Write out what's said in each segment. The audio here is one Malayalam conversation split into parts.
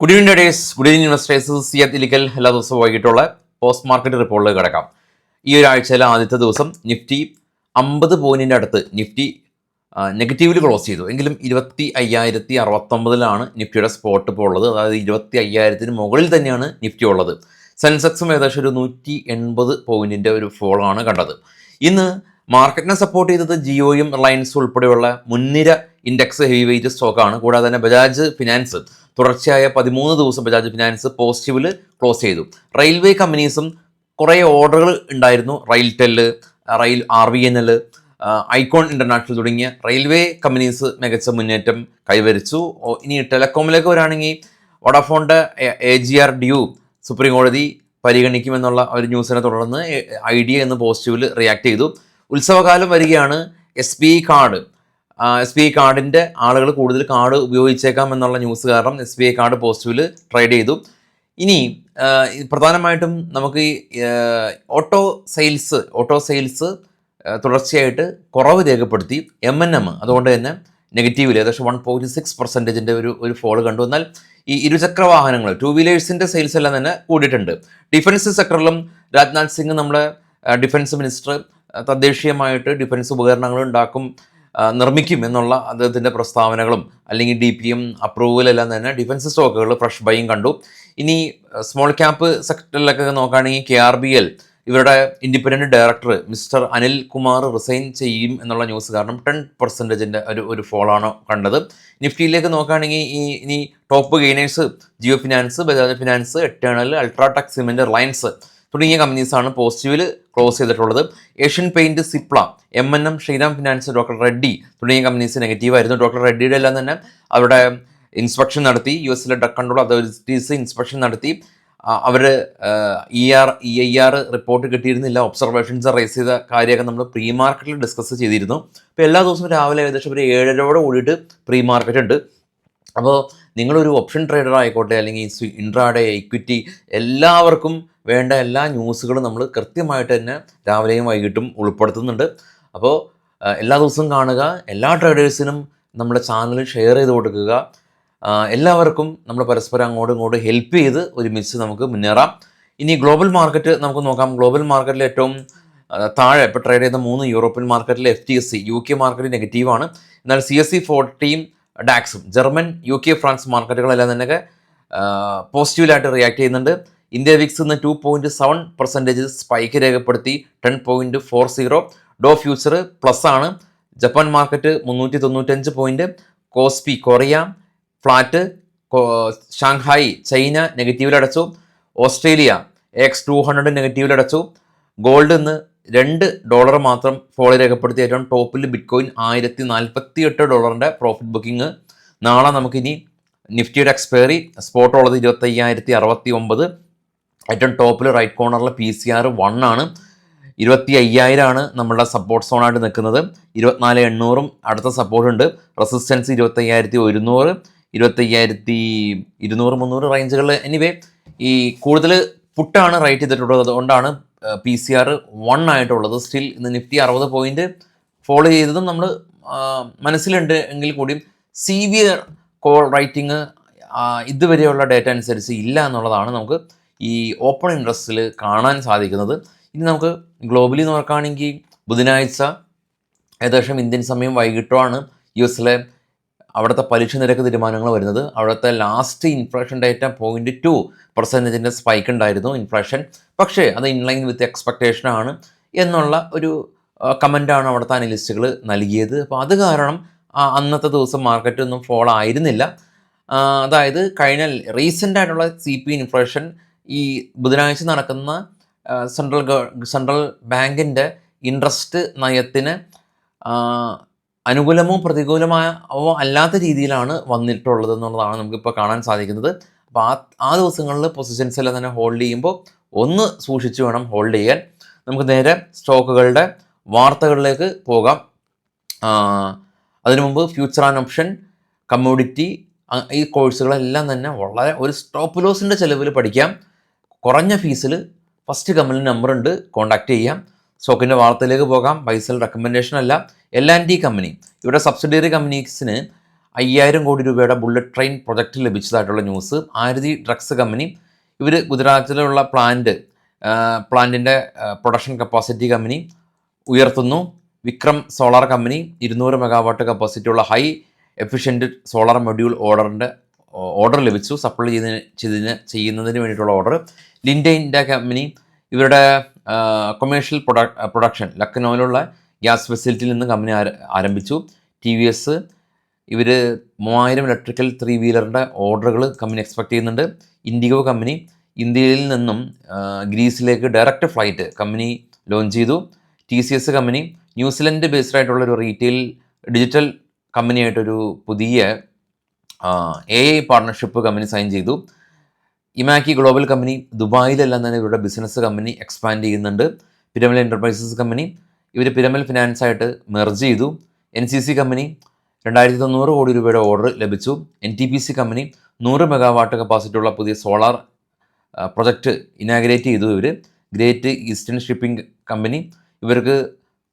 Good evening days, good evening investors. സിയത്ത് ഇലിക്കൽ എല്ലാ ദിവസവും വൈകിട്ടുള്ള പോസ്റ്റ് മാർക്കറ്റ് റിപ്പോർട്ടിലേക്ക് കിടക്കാം. ഈ ഒരാഴ്ചയിലെ ആദ്യത്തെ ദിവസം നിഫ്റ്റി 50 പോയിന്റിൻ്റെ അടുത്ത് നിഫ്റ്റി നെഗറ്റീവിൽ ക്ലോസ് ചെയ്തു. എങ്കിലും 25,069 നിഫ്റ്റിയുടെ സ്പോട്ട് ഇപ്പോൾ ഉള്ളത്. അതായത് 25,000 മുകളിൽ തന്നെയാണ് നിഫ്റ്റി ഉള്ളത്. സെൻസെക്സും ഏകദേശം ഒരു 180 പോയിന്റിൻ്റെ ഒരു ഫോളാണ് കണ്ടത്. ഇന്ന് മാർക്കറ്റിനെ സപ്പോർട്ട് ചെയ്തത് ജിയോയും റിലയൻസും ഉൾപ്പെടെയുള്ള മുൻനിര ഇൻഡെക്സ് ഹെവി വെയിറ്റ് സ്റ്റോക്കാണ്. കൂടാതെ തന്നെ ബജാജ് ഫിനാൻസ് തുടർച്ചയായ 13 ദിവസം ബജാജ് ഫിനാൻസ് പോസിറ്റീവിൽ ക്ലോസ് ചെയ്തു. റെയിൽവേ കമ്പനീസും കുറേ ഓർഡറുകൾ ഉണ്ടായിരുന്നു. റെയിൽടെൽ, RVNL, ഐക്കോൺ ഇൻ്റർനാഷണൽ തുടങ്ങിയ റെയിൽവേ കമ്പനീസ് മികച്ച മുന്നേറ്റം കൈവരിച്ചു. ഇനി ടെലകോമിലേക്ക് വരാണെങ്കിൽ വോഡാഫോണിൻ്റെ AGR ഡ്യൂ സുപ്രീം കോടതി പരിഗണിക്കുമെന്നുള്ള ഒരു ന്യൂസിനെ തുടർന്ന് ഐഡിയ എന്ന് പോസിറ്റീവിൽ റിയാക്ട് ചെയ്തു. ഉത്സവകാലം വരികയാണ്. SBI കാർഡിൻ്റെ ആളുകൾ കൂടുതൽ കാർഡ് ഉപയോഗിച്ചേക്കാം എന്നുള്ള ന്യൂസ് കാരണം SBI കാർഡ് പോസിറ്റീവിൽ ട്രേഡ് ചെയ്തു. ഇനി പ്രധാനമായിട്ടും നമുക്ക് ഈ ഓട്ടോ സെയിൽസ് തുടർച്ചയായിട്ട് കുറവ് രേഖപ്പെടുത്തി. M&M അതുകൊണ്ട് തന്നെ നെഗറ്റീവിൽ ഏകദേശം 1.6% ഒരു ഫോള് കണ്ടു. എന്നാൽ ഈ ഇരുചക്ര വാഹനങ്ങൾ, 2 വീലേഴ്സിൻ്റെ സെയിൽസ് എല്ലാം തന്നെ കൂടിയിട്ടുണ്ട്. ഡിഫൻസ് സെക്ടറിലും രാജ്നാഥ് സിംഗ്, നമ്മുടെ ഡിഫൻസ് മിനിസ്റ്റർ, തദ്ദേശീയമായിട്ട് ഡിഫൻസ് ഉപകരണങ്ങൾ നിർമ്മിക്കും എന്നുള്ള അദ്ദേഹത്തിൻ്റെ പ്രസ്താവനകളും അല്ലെങ്കിൽ DPM അപ്രൂവലെല്ലാം തന്നെ ഡിഫൻസ് സ്റ്റോക്കുകൾ ഫ്രഷ് ബൈയും കണ്ടു. ഇനി സ്മോൾ ക്യാപ്പ് സെക്ടറിലൊക്കെ നോക്കുകയാണെങ്കിൽ KRBL ഇവരുടെ independent director mister Anil Kumar resign ചെയ്യും എന്നുള്ള ന്യൂസ് കാരണം 10% ഒരു ഫോളാണ് കണ്ടത്. നിഫ്റ്റിയിലേക്ക് നോക്കുകയാണെങ്കിൽ ഇനി top gainers Jio finance, Bajaj finance, Eternal, UltraTech cement, Reliance തുടങ്ങിയ കമ്പനീസാണ് പോസിറ്റീവിൽ ക്ലോസ് ചെയ്തിട്ടുള്ളത്. Asian paint, Cipla, M&M, Shriram finance, doctor Reddy തുടങ്ങിയ കമ്പനീസ് നെഗറ്റീവായിരുന്നു. ഡോക്ടർ റെഡ്ഡിയുടെ എല്ലാം തന്നെ അവരുടെ ഇൻസ്പെക്ഷൻ നടത്തി. US drug control authorities inspection നടത്തി. അവർ EIR റിപ്പോർട്ട് കിട്ടിയിരുന്നില്ല. ഒബ്സർവേഷൻസ് റേസ് ചെയ്ത കാര്യമൊക്കെ നമ്മൾ പ്രീ മാർക്കറ്റിൽ ഡിസ്കസ് ചെയ്തിരുന്നു. അപ്പോൾ എല്ലാ ദിവസവും രാവിലെ ഏകദേശം ഒരു 7:30 കൂടിയിട്ട് പ്രീ മാർക്കറ്റ് ഉണ്ട്. അപ്പോൾ നിങ്ങളൊരു ഓപ്ഷൻ ട്രേഡർ ആയിക്കോട്ടെ, അല്ലെങ്കിൽ ഇൻട്രാഡേ, ഇക്വിറ്റി, എല്ലാവർക്കും വേണ്ട എല്ലാ ന്യൂസുകളും നമ്മൾ കൃത്യമായിട്ട് തന്നെ രാവിലെയും വൈകിട്ടും ഉൾപ്പെടുത്തുന്നുണ്ട്. അപ്പോൾ എല്ലാ ദിവസവും കാണുക, എല്ലാ ട്രേഡേഴ്സിനും നമ്മുടെ ചാനൽ ഷെയർ ചെയ്ത് കൊടുക്കുക. എല്ലാവർക്കും നമ്മൾ പരസ്പരം അങ്ങോട്ടും ഇങ്ങോട്ടും ഹെൽപ്പ് ചെയ്ത് ഒരുമിച്ച് നമുക്ക് മുന്നേറാം. ഇനി ഗ്ലോബൽ മാർക്കറ്റ് നമുക്ക് നോക്കാം. ഗ്ലോബൽ മാർക്കറ്റിൽ ഏറ്റവും താഴെ ഇപ്പോൾ ട്രേഡ് ചെയ്ത 3 യൂറോപ്യൻ മാർക്കറ്റിൽ FTSE, UK മാർക്കറ്റ് നെഗറ്റീവാണ്. എന്നാൽ CSE 40 ഡാക്സും ജർമ്മൻ, UK, ഫ്രാൻസ് മാർക്കറ്റുകളെല്ലാം തന്നെ പോസിറ്റീവിലായിട്ട് റിയാക്ട് ചെയ്യുന്നുണ്ട്. ഇന്ത്യ വിക്സ് ഇന്ന് 2.7% സ്പൈക്ക് രേഖപ്പെടുത്തി 10.40. ഡോ ഫ്യൂച്ചർ പ്ലസ് ആണ്. Japan market 395 point. Kospi Korea flat. Shanghai China നെഗറ്റീവിലടച്ചു. ഓസ്ട്രേലിയ AX200 നെഗറ്റീവിലടച്ചു. ഗോൾഡ് ഇന്ന് $2 മാത്രം ഫോളോ രേഖപ്പെടുത്തി. ഏറ്റവും ടോപ്പിൽ ബിറ്റ്കോയിൻ $1048 പ്രോഫിറ്റ് ബുക്കിംഗ്. നാളെ നമുക്കിനി നിഫ്റ്റിയുടെ എക്സ്പയറി സ്പോട്ട് ഉള്ളത് 25,069. ഏറ്റവും ടോപ്പിൽ റൈറ്റ് കോർണറിൽ PCR 1 ആണ്. 25,000 നമ്മളുടെ സപ്പോർട്ട് സോണായിട്ട് നിൽക്കുന്നത്. 24,800 അടുത്ത സപ്പോർട്ടുണ്ട്. റെസിസ്റ്റൻസ് 25,100, 25,200, 300 റേഞ്ചുകളിൽ. എനിവേ ഈ കൂടുതൽ പുട്ടാണ് റൈറ്റ് ചെയ്തിട്ടുള്ളത്. അതുകൊണ്ടാണ് PCR 1 ആയിട്ടുള്ളത്. സ്റ്റിൽ ഇന്ന് നിഫ്റ്റി 60 പോയിന്റ് ഫോളോ ചെയ്തതും നമ്മൾ മനസ്സിലുണ്ട്. എങ്കിൽ കൂടിയും സീവിയർ കോൾ റൈറ്റിംഗ് ഇതുവരെയുള്ള ഡേറ്റ അനുസരിച്ച് ഇല്ല എന്നുള്ളതാണ് നമുക്ക് ഈ ഓപ്പൺ ഇൻട്രസ്റ്റിൽ കാണാൻ സാധിക്കുന്നത്. ഇനി നമുക്ക് ഗ്ലോബലി നോക്കുകയാണെങ്കിൽ ബുധനാഴ്ച ഏകദേശം ഇന്ത്യൻ സമയം വൈകിട്ടാണ് US അവിടുത്തെ പലിശ നിരക്ക് തീരുമാനങ്ങൾ വരുന്നത്. അവിടുത്തെ ലാസ്റ്റ് ഇൻഫ്ലേഷൻ ഡേറ്റ 0.2% സ്പൈക്ക് ഉണ്ടായിരുന്നു ഇൻഫ്ലേഷൻ. പക്ഷേ അത് ഇൻലൈൻ വിത്ത് എക്സ്പെക്റ്റേഷനാണ് എന്നുള്ള ഒരു കമൻ്റാണ് അവിടുത്തെ അനലിസ്റ്റുകൾ നൽകിയത്. അപ്പോൾ അത് കാരണം അന്നത്തെ ദിവസം മാർക്കറ്റ് ഒന്നും ഫോളോ ആയിരുന്നില്ല. അതായത് കഴിഞ്ഞ റീസെൻ്റ് ആയിട്ടുള്ള CPI ഇൻഫ്ലേഷൻ ഈ ബുധനാഴ്ച നടക്കുന്ന സെൻട്രൽ ബാങ്കിൻ്റെ ഇൻട്രസ്റ്റ് നയത്തിന് അനുകൂലമോ പ്രതികൂലമോ അല്ലാത്ത രീതിയിലാണ് വന്നിട്ടുള്ളത് എന്നുള്ളതാണ് നമുക്കിപ്പോൾ കാണാൻ സാധിക്കുന്നത്. അപ്പോൾ ആ ദിവസങ്ങളിൽ പൊസിഷൻസ് എല്ലാം തന്നെ ഹോൾഡ് ചെയ്യുമ്പോൾ ഒന്ന് സൂക്ഷിച്ച് വേണം ഹോൾഡ് ചെയ്യാൻ. നമുക്ക് നേരെ സ്റ്റോക്കുകളുടെ വാർത്തകളിലേക്ക് പോകാം. അതിനു മുമ്പ് ഫ്യൂച്ചർ ആൻഡ് ഓപ്ഷൻ, കമ്മോഡിറ്റി ഈ കോഴ്സുകളെല്ലാം തന്നെ വളരെ ഒരു സ്റ്റോപ്പ് ലോസിൻ്റെ ചിലവിൽ പഠിക്കാം. കുറഞ്ഞ ഫീസിൽ ഫസ്റ്റ് കമ്പനി നമ്പർ ഉണ്ട്, കോൺടാക്റ്റ് ചെയ്യാം. സ്റ്റോക്കിൻ്റെ വാർത്തയിലേക്ക് പോകാം. ബൈസൽ റെക്കമെൻഡേഷൻ അല്ല. L&T കമ്പനി, ഇവിടെ സബ്സിഡിയറി കമ്പനീസിന് 5000 കോടി രൂപയുടെ ബുള്ളറ്റ് ട്രെയിൻ പ്രൊജക്റ്റ് ലഭിച്ചതായിട്ടുള്ള ന്യൂസ്. ആരതി ഡ്രഗ്സ് കമ്പനി, ഇവർ ഗുജറാത്തിലുള്ള പ്ലാന്റിൻ്റെ പ്രൊഡക്ഷൻ കപ്പാസിറ്റി കമ്പനി ഉയർത്തുന്നു. വിക്രം സോളാർ കമ്പനി 200 മെഗാവാട്ട് കപ്പാസിറ്റിയുള്ള high efficient solar module order ലഭിച്ചു, സപ്ലൈ ചെയ്യുന്നതിന് വേണ്ടിയിട്ടുള്ള ഓർഡർ. ലിൻഡെ ഇന്ത്യ കമ്പനി ഇവരുടെ കൊമേഴ്ഷ്യൽ പ്രൊഡക്ഷൻ ലക്നൗവിലുള്ള ഗ്യാസ് ഫെസിലിറ്റിയിൽ നിന്ന് കമ്പനി ആരംഭിച്ചു. TVS ഇവർ 3000 ഇലക്ട്രിക്കൽ 3 വീലറിൻ്റെ ഓർഡറുകൾ കമ്പനി എക്സ്പെക്ട് ചെയ്യുന്നുണ്ട്. ഇൻഡിഗോ കമ്പനി ഇന്ത്യയിൽ നിന്നും ഗ്രീസിലേക്ക് ഡയറക്റ്റ് ഫ്ലൈറ്റ് കമ്പനി ലോഞ്ച് ചെയ്തു. TCS കമ്പനി ന്യൂസിലൻഡ് ബേസ്ഡ് ആയിട്ടുള്ള ഒരു റീറ്റെയിൽ ഡിജിറ്റൽ കമ്പനിയായിട്ടൊരു പുതിയ AI പാർട്ണർഷിപ്പ് കമ്പനി സൈൻ ചെയ്തു. ഇമാക്കി ഗ്ലോബൽ കമ്പനി ദുബായിലെല്ലാം തന്നെ ഇവരുടെ ബിസിനസ് കമ്പനി എക്സ്പാൻഡ് ചെയ്യുന്നുണ്ട്. പിരമൽ എൻ്റർപ്രൈസസ് കമ്പനി ഇവർ പിരമൽ ഫിനാൻസായിട്ട് മെർജ് ചെയ്തു. NCC കമ്പനി 2900 കോടി രൂപയുടെ ഓർഡർ ലഭിച്ചു. NTPC കമ്പനി 100 മെഗാവാട്ട് കപ്പാസിറ്റിയുള്ള പുതിയ സോളാർ പ്രൊജക്റ്റ് ഇനാഗ്രേറ്റ് ചെയ്തു. ഇവർ ഗ്രേറ്റ് ഈസ്റ്റേൺ ഷിപ്പിംഗ് കമ്പനി ഇവർക്ക്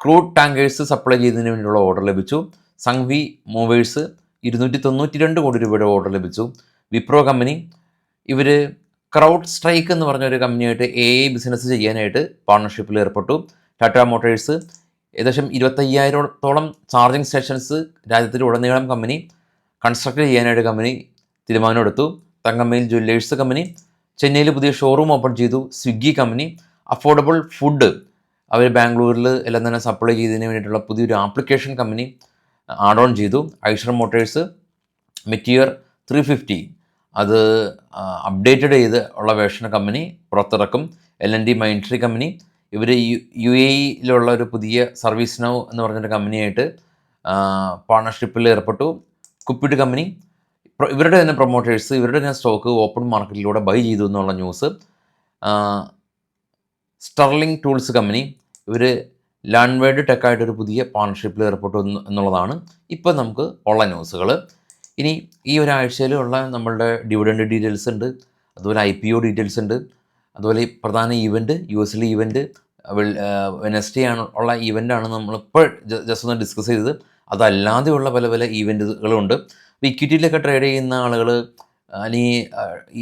ക്രൂഡ് ടാങ്കേഴ്സ് സപ്ലൈ ചെയ്യുന്നതിന് വേണ്ടിയുള്ള ഓർഡർ ലഭിച്ചു. സംഘ്വി മൂവേഴ്സ് 292 കോടി രൂപയുടെ ഓർഡർ ലഭിച്ചു. വിപ്രോ കമ്പനി ഇവർ ക്രൗഡ് സ്ട്രൈക്ക് എന്ന് പറഞ്ഞൊരു കമ്പനിയായിട്ട് AI ബിസിനസ് ചെയ്യാനായിട്ട് പാർട്ണർഷിപ്പിൽ ഏർപ്പെട്ടു. ടാറ്റ മോട്ടോഴ്സ് ഏകദേശം 25,000-ഓളം ചാർജിങ് സ്റ്റേഷൻസ് രാജ്യത്തിലുടനീളം കമ്പനി കൺസ്ട്രക്ട് ചെയ്യാനായിട്ട് കമ്പനി തീരുമാനമെടുത്തു. തങ്കമയിൽ ജ്വല്ലേഴ്സ് കമ്പനി ചെന്നൈയിൽ പുതിയ ഷോറൂം ഓപ്പൺ ചെയ്തു. സ്വിഗ്ഗി കമ്പനി അഫോർഡബിൾ ഫുഡ് അവർ ബാംഗ്ലൂരിൽ എല്ലാം തന്നെ സപ്ലൈ ചെയ്തതിന് വേണ്ടിയിട്ടുള്ള പുതിയൊരു ആപ്ലിക്കേഷൻ കമ്പനി ആഡ് ഓൺ ചെയ്തു. ഐഷർ മോട്ടോഴ്സ് മെറ്റിയർ 350 അത് അപ്ഡേറ്റഡ് ചെയ്ത് ഉള്ള വേർഷൻ കമ്പനി പുറത്തിറക്കും. L&T മൈൻട്രി കമ്പനി ഇവർ UAE ഒരു പുതിയ സർവീസ് നൗ എന്ന് പറഞ്ഞൊരു കമ്പനിയായിട്ട് പാർട്ണർഷിപ്പിൽ ഏർപ്പെട്ടു. കുപ്പിഡ് കമ്പനി ഇവരുടെ തന്നെ പ്രൊമോട്ടേഴ്സ് ഇവരുടെ തന്നെ സ്റ്റോക്ക് ഓപ്പൺ മാർക്കറ്റിലൂടെ ബൈ ചെയ്തു എന്നുള്ള ന്യൂസ്. സ്റ്റർലിംഗ് ടൂൾസ് കമ്പനി ഇവർ ലാൻഡ്വേഡ് ടെക്കായിട്ടൊരു പുതിയ പാർട്ണർഷിപ്പിൽ ഏർപ്പെട്ടു എന്നുള്ളതാണ് ഇപ്പോൾ നമുക്ക് ഉള്ള ന്യൂസുകൾ. ഇനി ഈ ഒരാഴ്ചയിലുള്ള നമ്മളുടെ ഡിവിഡൻഡ് ഡീറ്റെയിൽസ് ഉണ്ട്, അതുപോലെ IPO ഡീറ്റെയിൽസ് ഉണ്ട്, അതുപോലെ പ്രധാന ഈവൻറ്റ് US ഈവൻറ്റ് വെനസ്ഡേ ഉള്ള ഈവൻ്റാണ് നമ്മളിപ്പോൾ ജസ്റ്റ് ഒന്ന് ഡിസ്കസ് ചെയ്തത്. അതല്ലാതെയുള്ള പല പല ഈവൻറ്റുകളുണ്ട്. ഇപ്പോൾ ഇക്വിറ്റിയിലൊക്കെ ട്രേഡ് ചെയ്യുന്ന ആളുകൾ അല്ലെങ്കിൽ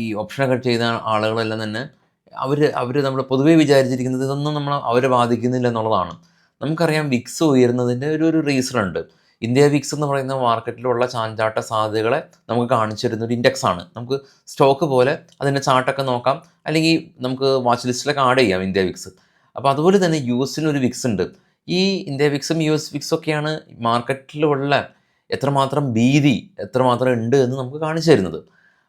ഈ ഓപ്ഷനൊക്കെ ചെയ്യുന്ന ആളുകളെല്ലാം തന്നെ അവർ നമ്മൾ പൊതുവേ വിചാരിച്ചിരിക്കുന്നത് ഇതൊന്നും അവരെ ബാധിക്കുന്നില്ല എന്നുള്ളതാണ്. നമുക്കറിയാം വിക്സ് ഉയരുന്നതിൻ്റെ ഒരു റീസൺ ഉണ്ട്. ഇന്ത്യ വിക്സ് എന്ന് പറയുന്ന മാർക്കറ്റിലുള്ള ചാഞ്ചാട്ട സാധ്യതകളെ നമുക്ക് കാണിച്ചു തരുന്ന ഒരു ഇൻഡെക്സാണ്. നമുക്ക് സ്റ്റോക്ക് പോലെ അതിൻ്റെ ചാർട്ടൊക്കെ നോക്കാം, അല്ലെങ്കിൽ നമുക്ക് വാച്ച് ലിസ്റ്റിലൊക്കെ ആഡ് ചെയ്യാം ഇന്ത്യ വിക്സ്. അപ്പോൾ അതുപോലെ തന്നെ US വിക്സ് ഉണ്ട്. ഈ ഇന്ത്യ വിക്സും US വിക്സും ഒക്കെയാണ് മാർക്കറ്റിലുള്ള എത്രമാത്രം ഭീതി എത്രമാത്രം ഉണ്ട് എന്ന് നമുക്ക് കാണിച്ചു തരുന്നത്.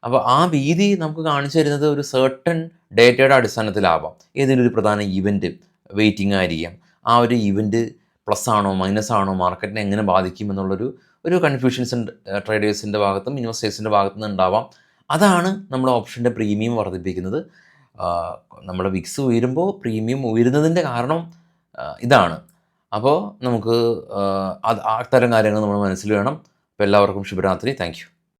അപ്പോൾ ആ ഭീതി നമുക്ക് കാണിച്ചു തരുന്നത് ഒരു സർട്ടൺ ഡേറ്റയുടെ അടിസ്ഥാനത്തിലാവാം. ഏതെങ്കിലും ഒരു പ്രധാന ഈവൻറ്റ് വെയിറ്റിംഗ് ആയിരിക്കാം. ആ ഒരു ഈവൻറ്റ് പ്ലസ് ആണോ മൈനസ് ആണോ മാർക്കറ്റിനെ എങ്ങനെ ബാധിക്കും എന്നുള്ളൊരു കൺഫ്യൂഷൻസ് ട്രേഡേഴ്സിൻ്റെ ഭാഗത്തും ഇൻവെസ്റ്റേഴ്സിൻ്റെ ഭാഗത്തു നിന്ന് ഉണ്ടാവാം. അതാണ് നമ്മുടെ ഓപ്ഷൻ്റെ പ്രീമിയം വർദ്ധിപ്പിക്കുന്നത്. നമ്മുടെ വിക്സ് ഉയരുമ്പോൾ പ്രീമിയം ഉയരുന്നതിൻ്റെ കാരണം ഇതാണ്. അപ്പോൾ നമുക്ക് അത്തരം കാര്യങ്ങൾ നമ്മൾ മനസ്സിൽ വേണം. അപ്പോൾ എല്ലാവർക്കും ശുഭരാത്രി. Thank you.